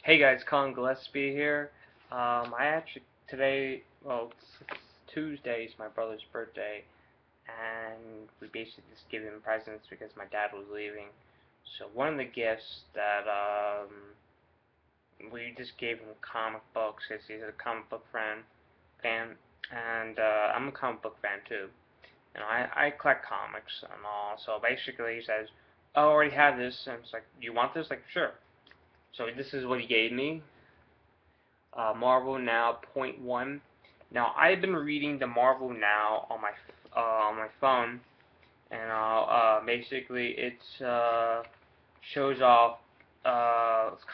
Hey guys, Colin Gillespie here. I actually today, it's Tuesday, is my brother's birthday, and we basically just gave him presents because my dad was leaving. So one of the gifts that we just gave him comic books because he's a comic book fan, and I'm a comic book fan too. And I collect comics and all. So basically, he says, "Oh, I already have this," and it's like, "You want this?" Like, sure. So this is what he gave me. Marvel Now .1. Now I've been reading the Marvel Now on my phone, and basically it shows off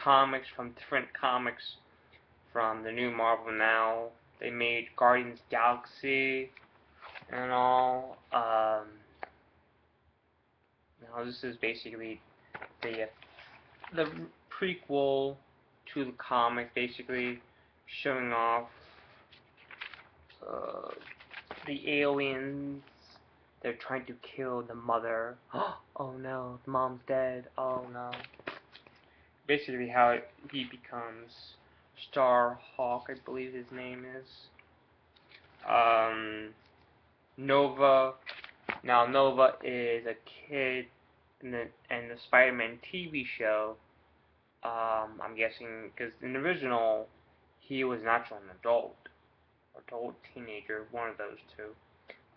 comics from different comics from the new Marvel Now. They made Guardians Galaxy and all. Now this is basically the prequel to the comic, basically showing off uh, the aliens. They're trying to kill the mother. Oh no, the mom's dead. Oh no. Basically, how he becomes Starhawk, I believe his name is. Um, Nova. Now Nova is a kid in the Spider-Man TV show. I'm guessing because in the original he was naturally an adult teenager, one of those two.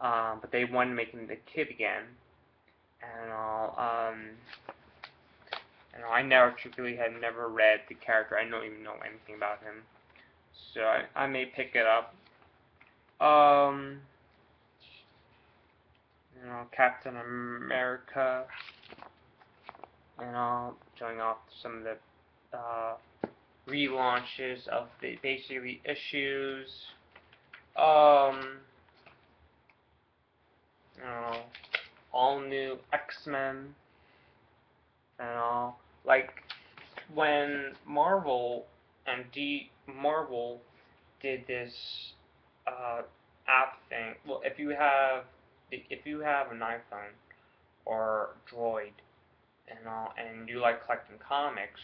But they wanted to make him the kid again, and I never truly had never read the character. I don't even know anything about him, so I may pick it up. Um, Captain America, showing off some of the relaunches of the basically issues. Um, you know, all new X-Men and all. Like when Marvel did this app thing. Well, if you have an iPhone or Droid and all, and you like collecting comics,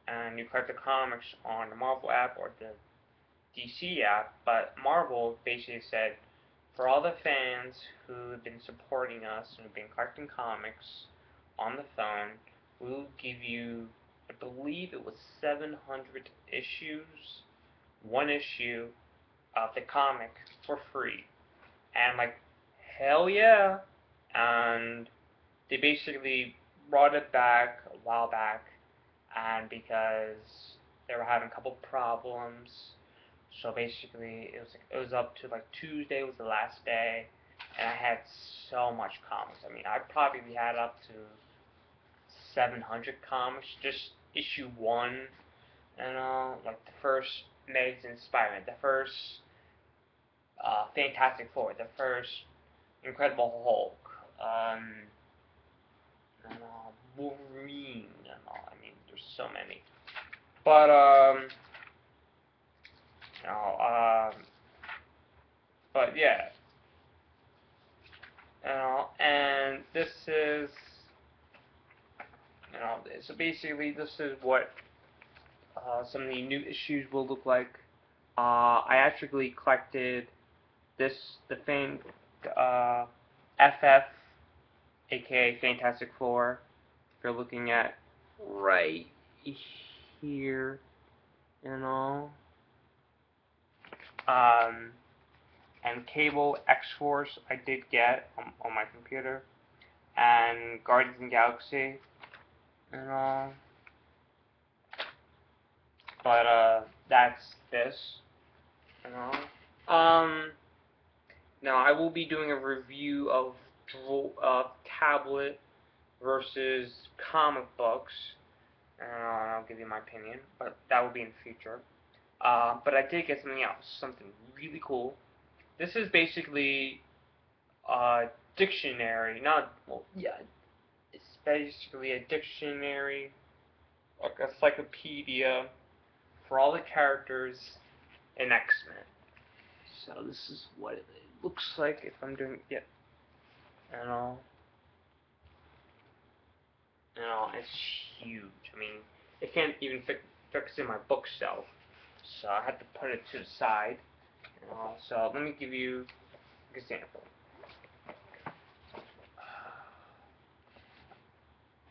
and you collect the comics on the Marvel app or the DC app, but Marvel basically said, for all the fans who've been supporting us and who've been collecting comics on the phone, we'll give you, I believe it was 700 issues, one issue of the comic for free. And I'm like, hell yeah! And they basically brought it back a while back, and because they were having a couple problems, so basically it was up to like Tuesday was the last day, and I had so much comics. I mean, I probably had up to 700 comics, just issue one, and like the first Amazing Spider-Man, the first Fantastic Four, the first Incredible Hulk, and Wolverine, and all. I mean, there's so many. But you know, but yeah, and this is, so basically this is what some of the new issues will look like. I actually collected the FF, aka Fantastic Four. If you're looking at right here, and all. Um, and Cable X-Force I did get on my computer, and Guardians of the Galaxy, and all. But that's this, and all. Now I will be doing a review of tablet versus comic books, and I'll give you my opinion, but that will be in the future. But I did get something else, something really cool. This is basically a dictionary, not, well, yeah, it's basically a dictionary, like a encyclopedia for all the characters in X-Men. So this is what it looks like if I'm doing it, and all. It's huge. I mean, it can't even fit. fix in my bookshelf, so I had to put it to the side. So let me give you an example.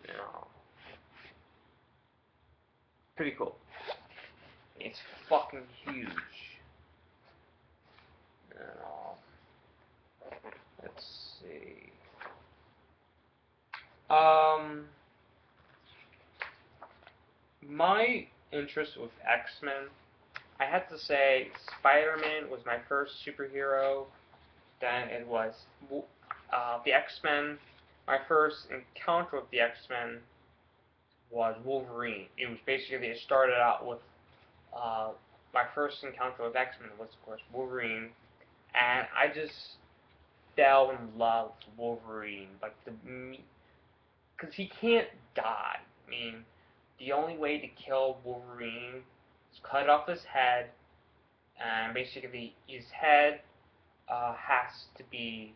You know, pretty cool. It's fucking huge. You know, let's see. My interest with X-Men, I had to say Spider-Man was my first superhero. Then it was the X-Men. My first encounter with the X-Men was Wolverine. It was basically, it started out with my first encounter with X-Men was, of course, Wolverine, and I just fell in love with Wolverine, like because he can't die. I mean, the only way to kill Wolverine is cut off his head, and basically his head has to be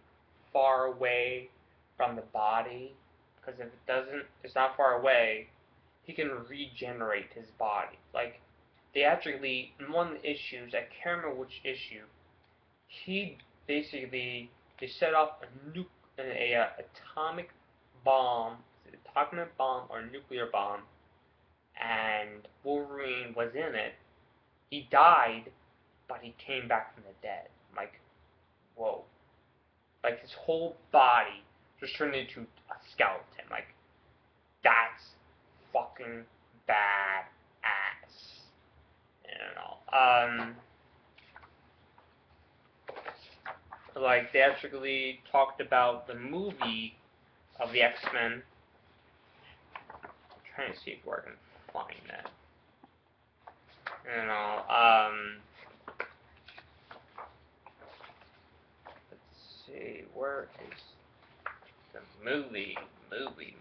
far away from the body, because if it doesn't, it's not far away, he can regenerate his body. Like, they actually, in one of the issues, I can't remember which issue, he basically, they set off an atomic bomb, atomic bomb or nuclear bomb, and Wolverine was in it. He died, but he came back from the dead. Like, whoa. Like, his whole body just turned into a skeleton. Like, that's fucking badass. You know. Like, they actually talked about the movie of the X-Men. I'm trying to see if I can find that. You know, let's see, where is the movie? Movie.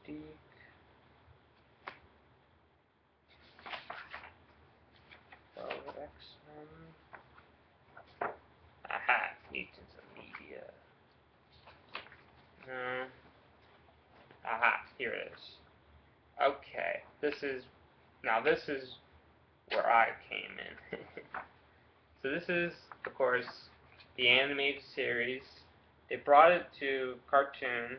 Steve. X-Men. Aha, Mutants of Media. Aha, here it is. Okay, this is where I came in. So this is, of course, the animated series. They brought it to cartoon,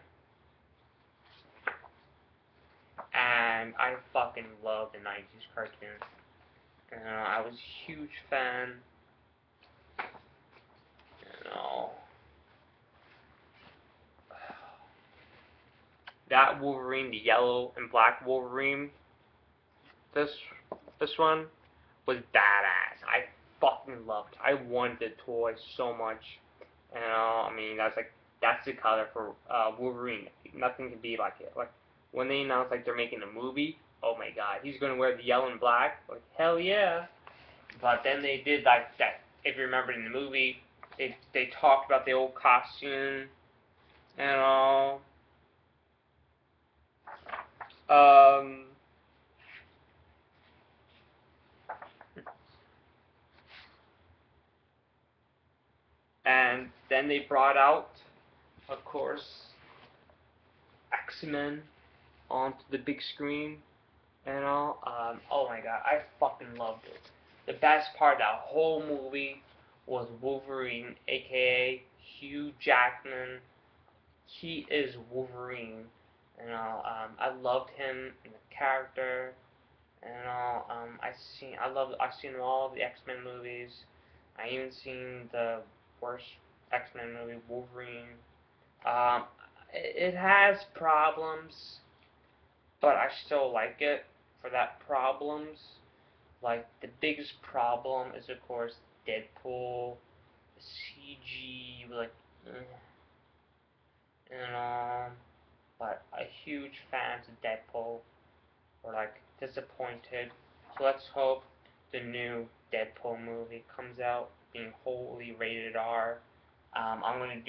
and I fucking love the 90s cartoon. I was a huge fan. You know, that Wolverine, the yellow and black Wolverine, this one was badass. I fucking loved it. I wanted the toy so much. I mean, that's the color for Wolverine. Nothing can be like it. Like, when they announced like they're making a movie, oh my god, he's gonna wear the yellow and black. Like, hell yeah. But then they did like that. If you remember in the movie, they talked about the old costume and all. And then they brought out, of course, X-Men onto the big screen and all. Oh my god, I fucking loved it. The best part of that whole movie was Wolverine, aka Hugh Jackman. He is Wolverine. I loved him in the character. I've seen all of the X-Men movies. I even seen the worst X-Men movie, Wolverine. Um, it has problems, but I still like it for that problems. Like, the biggest problem is, of course, Deadpool, the CG, like, but a huge fans of Deadpool were, like, disappointed. So let's hope the new Deadpool movie comes out being wholly rated R. I'm gonna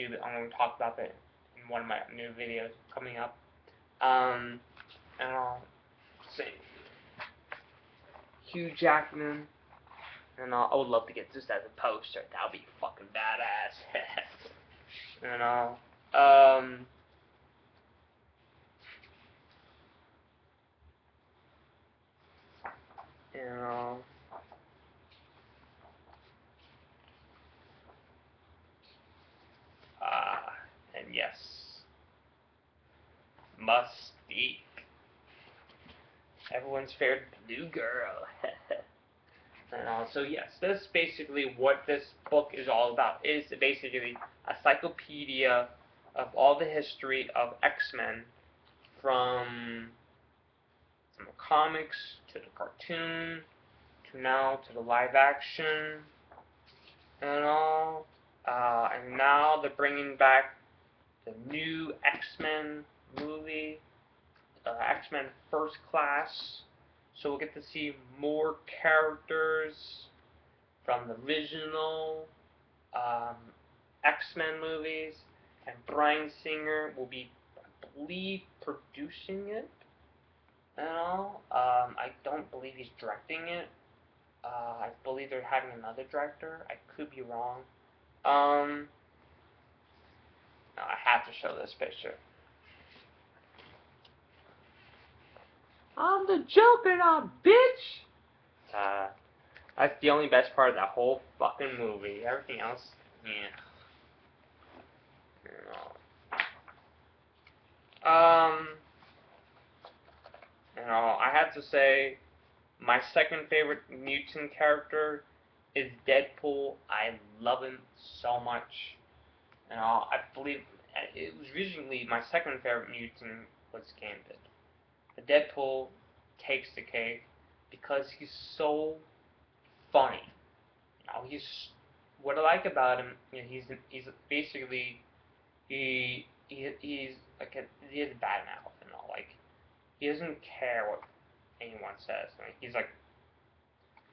talk about that in one of my new videos coming up. And I'll say Hugh Jackman, and I would love to get this as a poster. That would be fucking badass. You know, um, you know, and yes, Mystique, everyone's favorite blue girl. So yes, that's basically what this book is all about. It's basically a cyclopedia of all the history of X-Men from the comics to the cartoon to now to the live action and all. And now they're bringing back the new X-Men movie, X-Men First Class. So we'll get to see more characters from the original um, X-Men movies, and Bryan Singer will be, I believe, producing it and all. I don't believe he's directing it. I believe they're having another director. I could be wrong. No, I have to show this picture. I'm the Joker now, bitch! That's the only best part of that whole fucking movie. Everything else, yeah. I have to say, my second favorite mutant character is Deadpool. I love him so much. I believe it was originally my second favorite mutant was Gambit. But Deadpool takes the cake because he's so funny. He's what I like about him. He's basically he's like he has a bad mouth and all. Like he doesn't care what anyone says. Like, he's like,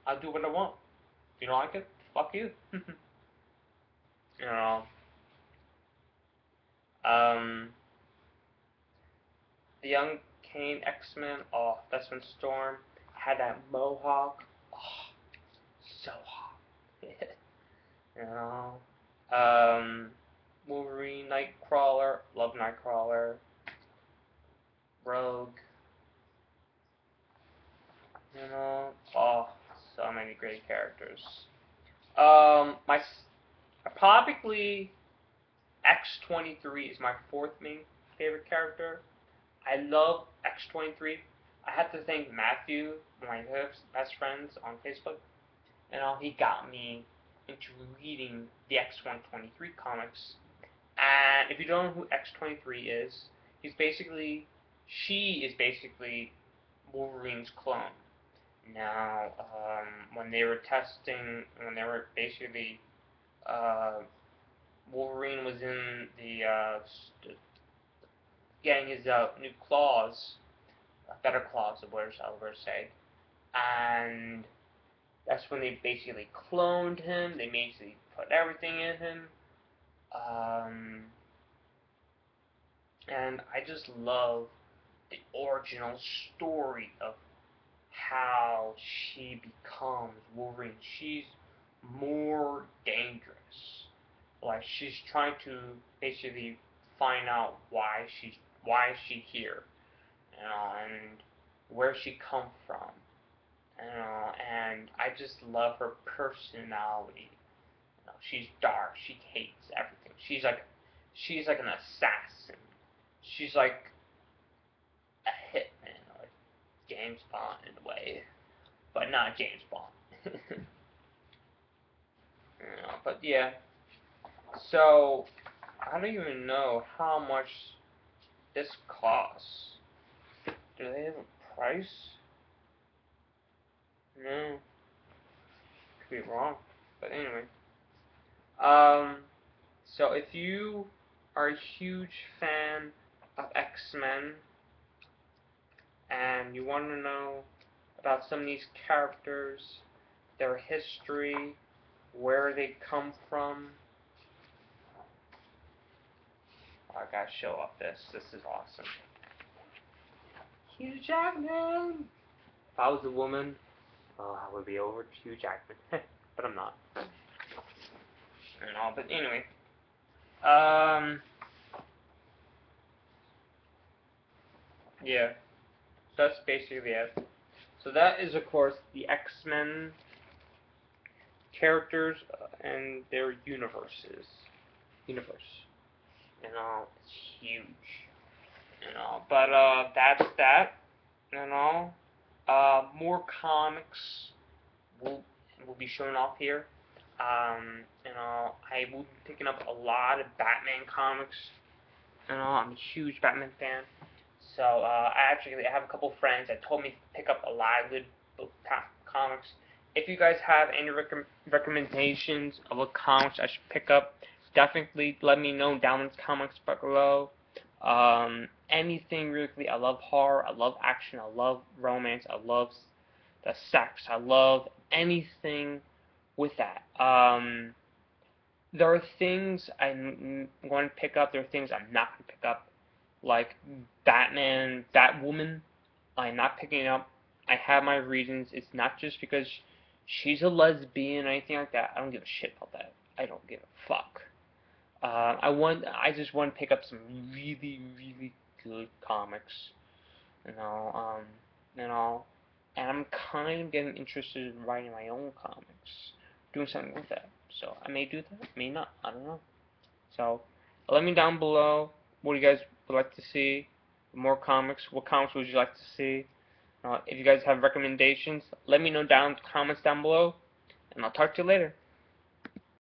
I'll do what I want. If you don't like it, fuck you. you know. Um, the young Kane X-Men. Oh, that's when Storm had that mohawk. Oh, so hot. you know. Wolverine, Nightcrawler. Love Nightcrawler. Rogue. Oh, so many great characters. My probably X-23 is my fourth main favorite character. I love X-23. I have to thank Matthew, one of my best friends on Facebook, he got me into reading the X-123 comics. And if you don't know who X-23 is, she is basically Wolverine's clone. Now, when they were basically, Wolverine was in getting his new claws, better claws, the words I'll ever say, and that's when they basically cloned him. They basically put everything in him, and I just love the original story of how she becomes Wolverine. She's more dangerous. Like she's trying to basically find out why she's here, and where she come from, and I just love her personality. She's dark. She hates everything. She's like an assassin. She's like a hitman, like James Bond in a way, but not James Bond. But yeah. So I don't even know how much this costs. Do they have a price? No. Could be wrong. But anyway. So if you are a huge fan of X-Men and you want to know about some of these characters, their history, where they come from, I gotta show off this. This is awesome. Hugh Jackman! If I was a woman, I would be over Hugh Jackman. But I'm not. But anyway. Yeah. So that's basically it. So that is, of course, the X-Men characters and their universe. It's huge. But that's that. More comics will be shown off here. I will be picking up a lot of Batman comics. I'm a huge Batman fan. So I have a couple friends that told me to pick up a lot of good comics. If you guys have any recommendations of what comics I should pick up, definitely let me know down in the comments below. Anything really. I love horror. I love action. I love romance. I love the sex. I love anything with that. There are things I'm going to pick up. There are things I'm not going to pick up, like Batman, Batwoman. I'm not picking it up. I have my reasons. It's not just because she's a lesbian or anything like that. I don't give a shit about that. I don't give a fuck. I just want to pick up some really, really good comics. You know, um, and I'm kind of getting interested in writing my own comics, doing something with that. So I may do that, may not. I don't know. So let me down below what you guys would like to see. More comics. What comics would you like to see? If you guys have recommendations, let me know down in the comments down below, and I'll talk to you later.